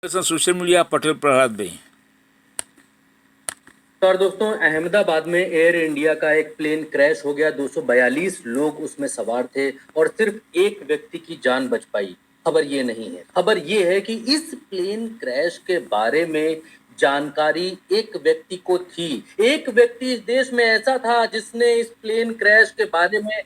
Social media Patel Prahlad भाई। और दोस्तों, अहमदाबाद में एयर इंडिया का एक प्लेन क्रैश हो गया। 242 लोग उसमें सवार थे और सिर्फ एक व्यक्ति की जान बच पाई। खबर ये नहीं है, खबर ये है कि इस प्लेन क्रैश के बारे में जानकारी एक व्यक्ति को थी। एक व्यक्ति इस देश में ऐसा था जिसने इस प्लेन क्रैश के बारे में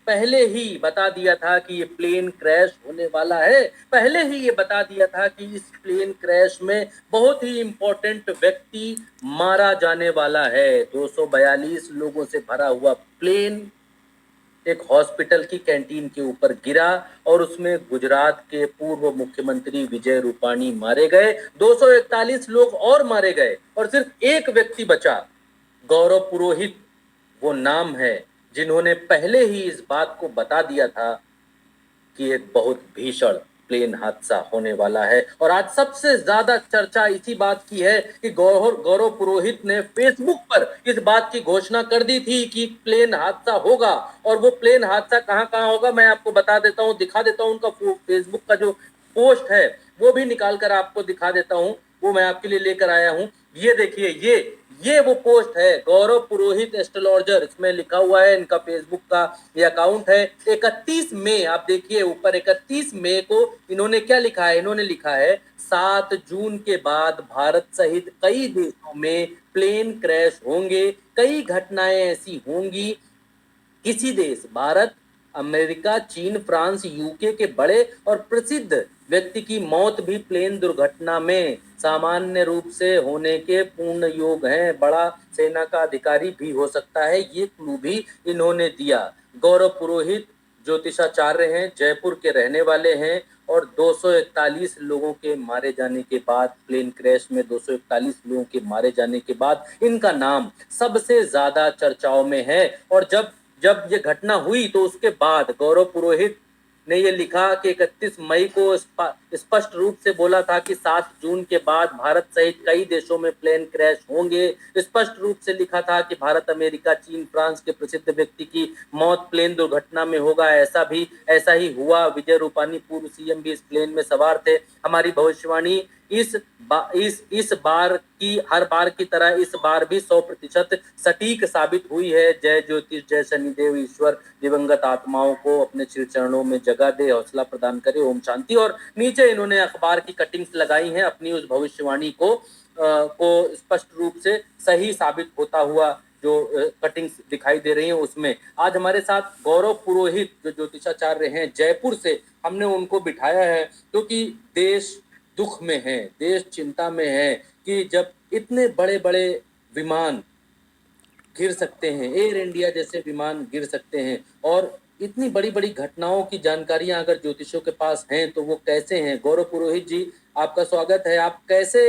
पहले ही बता दिया था कि ये प्लेन क्रैश होने वाला है। पहले ही ये बता दिया था कि इस प्लेन क्रैश में बहुत ही इंपॉर्टेंट व्यक्ति मारा जाने वाला है। 242 लोगों से भरा हुआ प्लेन एक हॉस्पिटल की कैंटीन के ऊपर गिरा और उसमें गुजरात के पूर्व मुख्यमंत्री विजय रूपाणी मारे गए। 241 लोग और मारे गए और सिर्फ एक व्यक्ति बचा। गौरव पुरोहित वो नाम है जिन्होंने पहले ही इस बात को बता दिया था कि एक बहुत भीषण प्लेन हादसा होने वाला है। और आज सबसे ज्यादा चर्चा इसी बात की है कि गौरव पुरोहित ने फेसबुक पर इस बात की घोषणा कर दी थी कि प्लेन हादसा होगा। और वो प्लेन हादसा कहां कहां होगा मैं आपको बता देता हूं, दिखा देता हूं। उनका फेसबुक का जो पोस्ट है वो भी निकाल कर आपको दिखा देता हूं, वो मैं आपके लिए लेकर आया हूं। ये देखिए, ये वो पोस्ट है, गौरव पुरोहित एस्ट्रोलॉजर, इसमें लिखा हुआ है। इनका फेसबुक का ये अकाउंट है। 31 मई, आप देखिए ऊपर, 31 मई को इन्होंने क्या लिखा है? इन्होंने लिखा है 7 जून के बाद भारत सहित कई देशों में प्लेन क्रैश होंगे, कई घटनाएं ऐसी होंगी। किसी देश, भारत, अमेरिका, चीन, फ्रांस, यूके के बड़े और प्रसिद्ध व्यक्ति की मौत भी प्लेन दुर्घटना में सामान्य रूप से होने के पूर्ण योग हैं। बड़ा सेना का अधिकारी भी हो सकता है, ये क्लू भी इन्होंने दिया। गौरव पुरोहित ज्योतिषाचार्य हैं, जयपुर के रहने वाले हैं और 241 लोगों के मारे जाने के बाद, प्लेन क्रैश में 241 लोगों के मारे जाने के बाद इनका नाम सबसे ज्यादा चर्चाओं में है। और जब जब ये घटना हुई तो उसके बाद गौरव पुरोहित ने ये लिखा कि 31 मई को स्पष्ट रूप से बोला था कि 7 जून के बाद भारत सहित कई देशों में प्लेन क्रैश होंगे। स्पष्ट रूप से लिखा था कि भारत, अमेरिका, चीन, फ्रांस के प्रसिद्ध व्यक्ति की मौत प्लेन दुर्घटना में होगा। ऐसा ही हुआ। विजय रूपाणी पूर्व सीएम भी इस प्लेन में सवार थे। हमारी भविष्यवाणी इस बार की, हर बार की तरह इस बार भी 100% सटीक साबित हुई है। जय ज्योतिष, जय शनिदेव, ईश्वर दिवंगत आत्माओं को अपने श्री चरणों में जगह दे, हौसला प्रदान करे, ओम शांति। और नीचे इन्होंने अखबार की कटिंग्स लगाई हैं अपनी उस भविष्यवाणी को स्पष्ट रूप से सही साबित होता हुआ। जो कटिंग्स दिखाई दे रही हैं उसमें आज हमारे साथ गौरव पुरोहित जो ज्योतिषाचार्य हैं जयपुर से, हमने उनको बिठाया है क्योंकि देश दुख में है, देश चिंता में है कि जब इतने बड़े बड़े विमान गिर सकते हैं, एयर इंडिया जैसे विमान गिर सकते हैं, और इतनी बड़ी बड़ी घटनाओं की जानकारियां अगर ज्योतिषियों के पास हैं तो वो कैसे हैं? गौरव पुरोहित जी, आपका स्वागत है। आप कैसे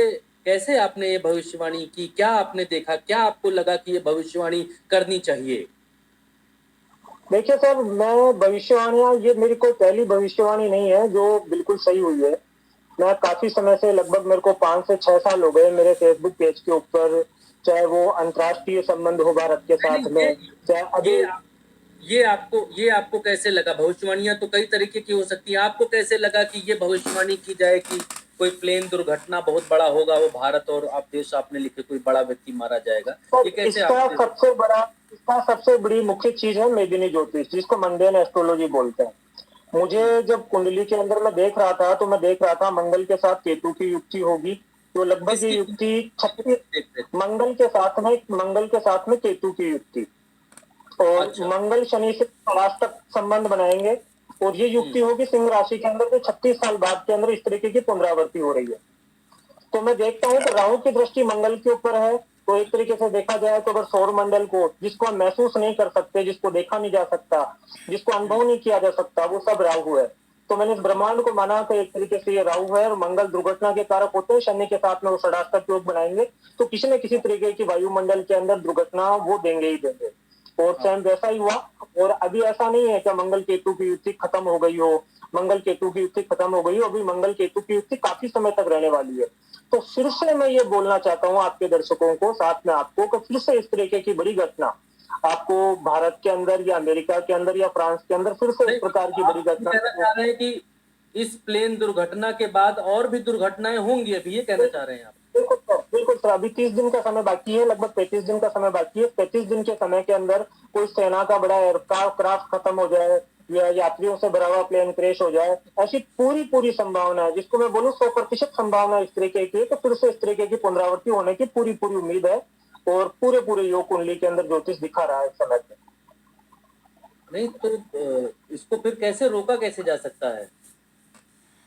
कैसे आपने ये भविष्यवाणी की? क्या आपने देखा? क्या आपको लगा कि ये भविष्यवाणी करनी चाहिए? देखिए सर, मैं भविष्यवाणियां, ये मेरी कोई पहली भविष्यवाणी नहीं है जो बिल्कुल सही हुई है। मैं काफी समय से, लगभग मेरे को 5 से 6 साल हो गए, मेरे फेसबुक पेज के ऊपर, चाहे वो अंतर्राष्ट्रीय संबंध हो भारत के साथ में, चाहे अभी ये आपको कैसे लगा? भविष्यवाणियां तो कई तरीके की हो सकती है। आपको कैसे लगा कि ये भविष्यवाणी की जाए कि कोई प्लेन दुर्घटना बहुत बड़ा होगा, वो भारत और आप देश, आपने लिखे कोई बड़ा व्यक्ति मारा जाएगा? ये कैसे इसका सबसे बड़ी मुख्य चीज है मेदिनी ज्योतिष, जिसको मंडेन एस्ट्रोलॉजी बोलते हैं। मुझे जब कुंडली के अंदर मैं देख रहा था तो मैं देख रहा था मंगल के साथ केतु की युक्ति होगी, तो लगभग ये युक्ति 36, मंगल के साथ में केतु की युक्ति, और अच्छा। मंगल शनि से तक संबंध बनाएंगे, और ये युक्ति होगी सिंह राशि के अंदर, जो 36 साल बाद के अंदर इस तरीके की पुनरावृत्ति हो रही है। तो मैं देखता हूँ कि राहु की दृष्टि मंगल के ऊपर है, तो एक तरीके से देखा जाए तो अगर सौर मंडल को, जिसको हम महसूस नहीं कर सकते, जिसको देखा नहीं जा सकता, जिसको अनुभव नहीं किया जा सकता, वो सब राहु है। तो मैंने इस ब्रह्मांड को माना कि एक तरीके से ये राहु है, और मंगल दुर्घटना के कारक होते हैं। शनि के साथ में वो षडाष्टक योग बनाएंगे, तो किसी न किसी तरीके की वायुमंडल के अंदर दुर्घटना वो देंगे ही देंगे। और सेम वैसा ही हुआ। और अभी ऐसा नहीं है कि मंगल केतु की युति खत्म हो गई हो, मंगल केतु की युति खत्म हो गई हो, अभी मंगल केतु की युति काफी समय तक रहने वाली है। तो फिर से मैं ये बोलना चाहता हूँ आपके दर्शकों को, साथ में आपको, कि फिर से इस तरीके की बड़ी घटना आपको भारत के अंदर या अमेरिका के अंदर या फ्रांस के अंदर फिर से इस प्रकार की बड़ी घटना कहना चाह रहे हैं कि इस प्लेन दुर्घटना के बाद और भी दुर्घटनाएं होंगी, अभी ये कहना चाह रहे हैं आप? बिल्कुल सर, अभी 30 दिन का समय बाकी है, लगभग 35 दिन का समय बाकी है। 35 दिन के समय के अंदर कोई सेना का बड़ा एयरक्राफ्ट खत्म हो जाए या यात्रियों से भरा हुआ प्लेन क्रैश हो जाए, ऐसी पूरी संभावना है, जिसको मैं बोलूं 100% संभावना इस तरीके की, तो फिर से इस तरीके की पुनरावृत्ति होने की पूरी उम्मीद है। और पूरे योग कुंडली के अंदर ज्योतिष दिखा रहा है इस समय पे। नहीं तो इसको फिर कैसे रोका कैसे जा सकता है?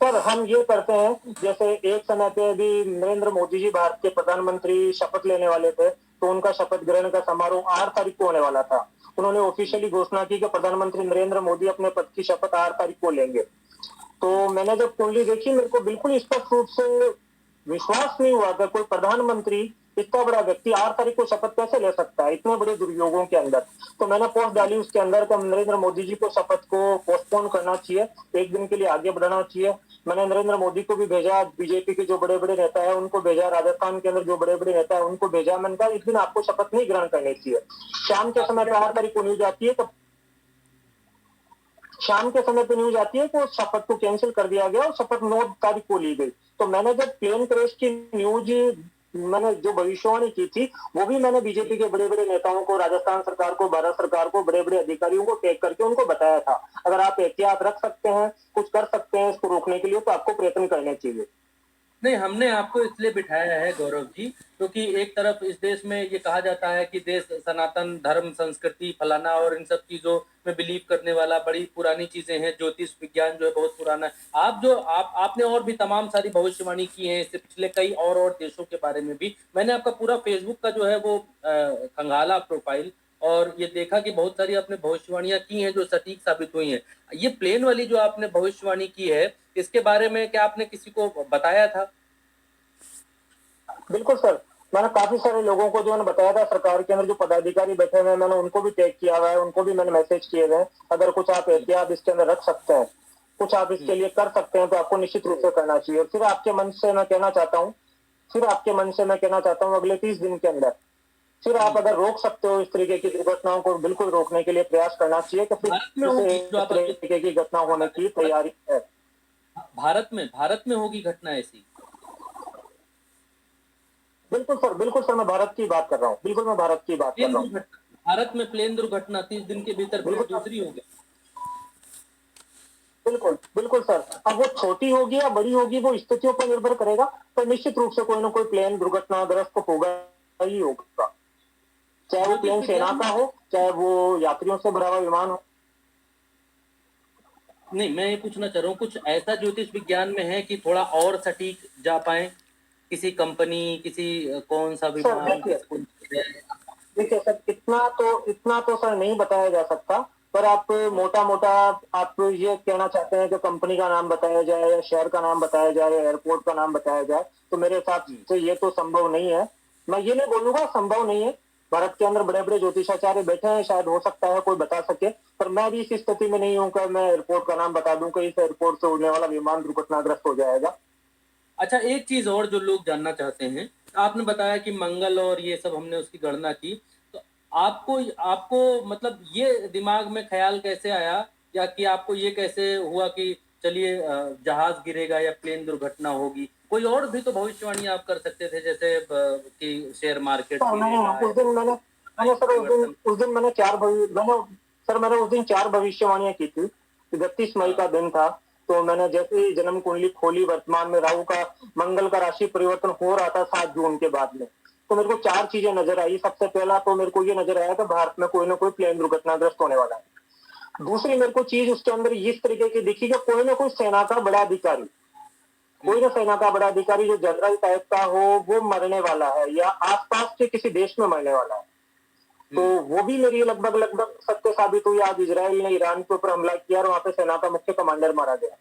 सर हम ये करते हैं, जैसे एक समय पे अभी नरेंद्र मोदी जी भारत के प्रधानमंत्री शपथ लेने वाले थे, तो उनका शपथ ग्रहण का समारोह 8 तारीख को होने वाला था। उन्होंने ऑफिशियली घोषणा की कि प्रधानमंत्री नरेंद्र मोदी अपने पद की शपथ 8 तारीख को लेंगे। तो मैंने जब कुंडली देखी, मेरे को बिल्कुल स्पष्ट रूप से विश्वास नहीं हुआ कि कोई प्रधानमंत्री, इतना बड़ा व्यक्ति 8 तारीख को शपथ कैसे ले सकता है इतने बड़े दुर्योगों के अंदर। तो मैंने पोस्ट डाली उसके अंदर कि नरेंद्र मोदी जी को शपथ को पोस्टपोन करना चाहिए, एक दिन के लिए आगे बढ़ाना चाहिए। मैंने नरेंद्र मोदी को भी भेजा, बीजेपी के जो बड़े बड़े नेता है उनको भेजा, राजस्थान के अंदर जो बड़े बड़े नेता है उनको भेजा। मैंने कहा इस दिन आपको शपथ नहीं ग्रहण करनी चाहिए। शाम के समय पे 8 तारीख को न्यूज आती है, तो शाम के समय पे न्यूज आती है कि शपथ को कैंसिल कर दिया गया और शपथ 9 तारीख को ली गई। तो मैंने जब प्लेन क्रैश की न्यूज, मैंने जो भविष्यवाणी की थी, वो भी मैंने बीजेपी के बड़े बड़े नेताओं को, राजस्थान सरकार को, भारत सरकार को, बड़े बड़े अधिकारियों को टैग करके उनको बताया था, अगर आप एहतियात रख सकते हैं, कुछ कर सकते हैं इसको रोकने के लिए, तो आपको प्रयत्न करने चाहिए। नहीं, हमने आपको इसलिए बिठाया है गौरव जी, क्योंकि एक तरफ इस देश में ये कहा जाता है कि देश सनातन धर्म, संस्कृति, फलाना और इन सब चीजों में बिलीव करने वाला, बड़ी पुरानी चीजें हैं, ज्योतिष विज्ञान जो है बहुत पुराना है। आपने और भी तमाम सारी भविष्यवाणी की है, इससे पिछले कई और देशों के बारे में भी। मैंने आपका पूरा फेसबुक का जो है वो खंगाला प्रोफाइल, और ये देखा कि बहुत सारी आपने भविष्यवाणियां की हैं जो सटीक साबित हुई हैं। ये प्लेन वाली जो आपने भविष्यवाणी की है, इसके बारे में क्या आपने किसी को बताया था? बिल्कुल सर, मैंने काफी सारे लोगों को जो मैंने बताया था, सरकार के अंदर जो पदाधिकारी बैठे हुए हैं, मैंने उनको भी टैग किया हुआ है, उनको भी मैंने मैसेज किए हुए हैं, अगर कुछ आप एहतियात इसके अंदर रख सकते हैं, कुछ आप इसके लिए कर सकते हैं, तो आपको निश्चित रूप से करना चाहिए। फिर आपके मन से मैं कहना चाहता हूँ अगले 30 दिन के अंदर फिर आप अगर रोक सकते हो इस तरीके की दुर्घटनाओं को, बिल्कुल रोकने के लिए प्रयास करना चाहिए, कि फिर इस तरीके की घटना होने की तैयारी है। भारत में होगी घटना ऐसी? बिल्कुल सर, मैं भारत की बात कर रहा हूँ, बिल्कुल मैं भारत की बात कर रहा हूँ। भारत में प्लेन दुर्घटना 30 दिन के भीतर दूसरी होगी? बिल्कुल सर, अब वो छोटी होगी या बड़ी होगी वो स्थितियों पर निर्भर करेगा, पर निश्चित रूप से कोई ना कोई प्लेन दुर्घटनाग्रस्त होगा ही होगा, चाहे वो प्लेन सेना का हो, चाहे वो यात्रियों से भरा हुआ विमान हो। नहीं, मैं ये पूछना चाह रहा हूँ, कुछ ऐसा ज्योतिष विज्ञान में है कि थोड़ा और सटीक जा पाए, किसी कंपनी, किसी कौन सा विमान? देखिए सर, इतना तो सर नहीं बताया जा सकता, पर आप मोटा आप ये कहना चाहते हैं कि कंपनी का नाम बताया जाए या शहर का नाम बताया जाए या एयरपोर्ट का नाम बताया जाए, तो मेरे हिसाब से ये तो संभव नहीं है। मैं ये नहीं बोलूंगा संभव नहीं है, भारत के अंदर बड़े बड़े ज्योतिषाचार्य बैठे हैं, शायद हो सकता है कोई बता सके, पर मैं भी इस स्थिति में नहीं हूँ कि मैं एयरपोर्ट का नाम बता दूं कि इस एयरपोर्ट से उड़ने वाला विमान दुर्घटनाग्रस्त हो जाएगा। अच्छा, एक चीज और जो लोग जानना चाहते हैं, आपने बताया कि मंगल और ये सब हमने उसकी गणना की, तो आपको मतलब ये दिमाग में ख्याल कैसे आया, या कि आपको ये कैसे हुआ कि चलिए जहाज गिरेगा या प्लेन दुर्घटना होगी? कोई और भी तो भविष्यवाणी आप कर सकते थे, जैसे कि शेयर मार्केट मैंने उस दिन 4 भविष्यवाणियां की थी। 31 मई का दिन था, तो मैंने जैसे ही जन्म कुंडली खोली, वर्तमान में राहु का, मंगल का राशि परिवर्तन हो रहा था 7 जून के बाद में, तो मेरे को 4 चीजें नजर आई। सबसे पहला तो मेरे को ये नजर आया कि भारत में कोई ना कोई प्लेन दुर्घटनाग्रस्त होने वाला है। दूसरी मेरे को चीज उसके अंदर इस तरीके की दिखी कि कोई ना कोई सेना का बड़ा अधिकारी, जो जनरल टाइप का हो, वो मरने वाला है या आसपास के किसी देश में मरने वाला है। तो वो भी मेरी लगभग सत्य साबित हुई। आज इजराइल ने ईरान के ऊपर हमला किया और वहां पे सेना का मुख्य कमांडर मारा गया।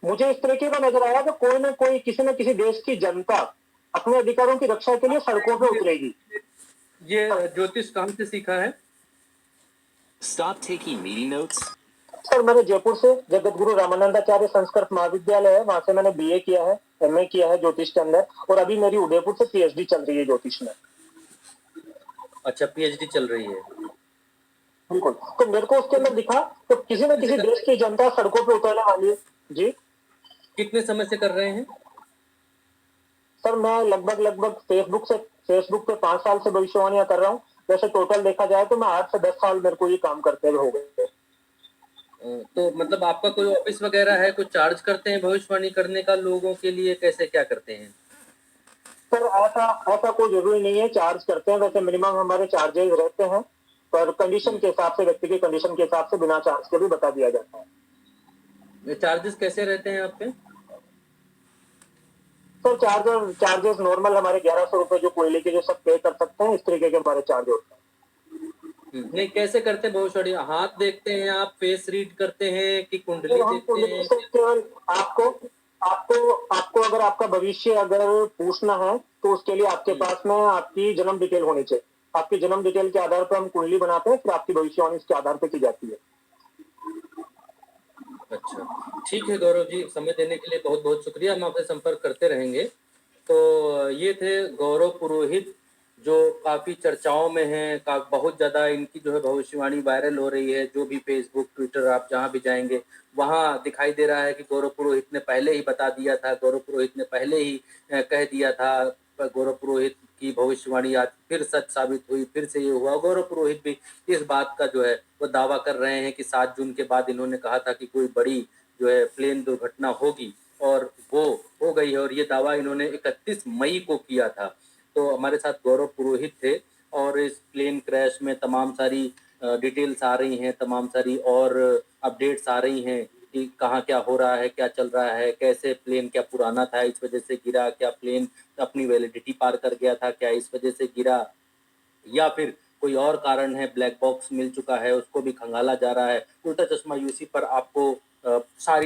मुझे इस तरीके का नजर आया कि कोई ना कोई, किसी न किसी देश की जनता अपने अधिकारों की रक्षा के लिए सड़कों पे उतरेगी। ये ज्योतिष कहाँ से सीखा है? Stop taking meeting notes. Sir मैंने जयपुर से, जगत गुरु रामानंदाचार्य संस्कृत महाविद्यालय है, वहां से मैंने बीए किया है, एमए किया है ज्योतिष के अंदर, और अभी मेरी उदयपुर से पीएचडी चल रही है ज्योतिष में। अच्छा, पीएचडी चल रही है। बिल्कुल। तो मेरे को उसके अंदर दिखा तो किसी न किसी देश की जनता सड़कों पे उतरने वाली है। जी कितने समय से कर रहे हैं? सर, मैं लगभग फेसबुक पे 5 साल से भविष्यवाणियां कर रहा हूँ। वैसे टोटल देखा जाए तो मैं 8 से 10 साल मेरे को ये काम करते हुए हो गए। तो मतलब आपका कोई ऑफिस वगैरह है, कोई चार्ज करते हैं भविष्यवाणी करने का लोगों के लिए, कैसे क्या करते हैं? सर, ऐसा ऐसा कोई जरूरी नहीं है चार्ज करते हैं। वैसे मिनिमम हमारे चार्जेस रहते हैं, पर कंडीशन के हिसाब से, व्यक्ति की कंडीशन के हिसाब से बिना चार्ज के भी बता दिया जाता है। चार्जेस कैसे रहते हैं आप पे? सर, चार्जेस नॉर्मल हमारे 1100 रुपए जो कोयले के जो सब पे कर सकते हैं, इस तरीके के हमारे चार्ज होते हैं। नहीं, कैसे करते हैं भविष्यवाणी? हाथ देखते हैं आप, फेस रीड करते हैं कि कुंडली तो हम देखते कुंडली हैं? से केवल आपको आपको आपको अगर आपका भविष्य अगर पूछना है तो उसके लिए आपके पास में आपकी जन्म डिटेल होनी चाहिए। आपकी जन्म डिटेल के आधार पर हम कुंडली बनाते हैं, फिर आपकी भविष्यवाणी इसके आधार पर की जाती है। अच्छा, ठीक है गौरव जी, समय देने के लिए बहुत बहुत शुक्रिया। हम आपसे संपर्क करते रहेंगे। तो ये थे गौरव पुरोहित, जो काफ़ी चर्चाओं में हैं, बहुत ज़्यादा इनकी जो है भविष्यवाणी वायरल हो रही है। जो भी फेसबुक, ट्विटर, आप जहाँ भी जाएंगे वहाँ दिखाई दे रहा है कि गौरव पुरोहित ने पहले ही बता दिया था, गौरव पुरोहित ने पहले ही कह दिया था। गौरव पुरोहित की भविष्यवाणी आज फिर सच साबित हुई, फिर से ये हुआ। गौरव पुरोहित भी इस बात का जो है वो दावा कर रहे हैं कि 7 जून के बाद इन्होंने कहा था कि कोई बड़ी जो है प्लेन दुर्घटना होगी, और वो हो गई है। और ये दावा इन्होंने 31 मई को किया था। तो हमारे साथ गौरव पुरोहित थे, और इस प्लेन क्रैश में तमाम सारी डिटेल्स आ रही हैं, तमाम सारी और अपडेट्स आ रही हैं कि कहाँ क्या हो रहा है, क्या चल रहा है, कैसे प्लेन, क्या पुराना था इस वजह से गिरा, क्या प्लेन अपनी वैलिडिटी पार कर गया था, क्या इस वजह से गिरा, या फिर कोई और कारण है, ब्लैक बॉक्स मिल चुका है, उसको भी खंगाला जा रहा है। उल्टा चश्मा यूसी पर आपको सारी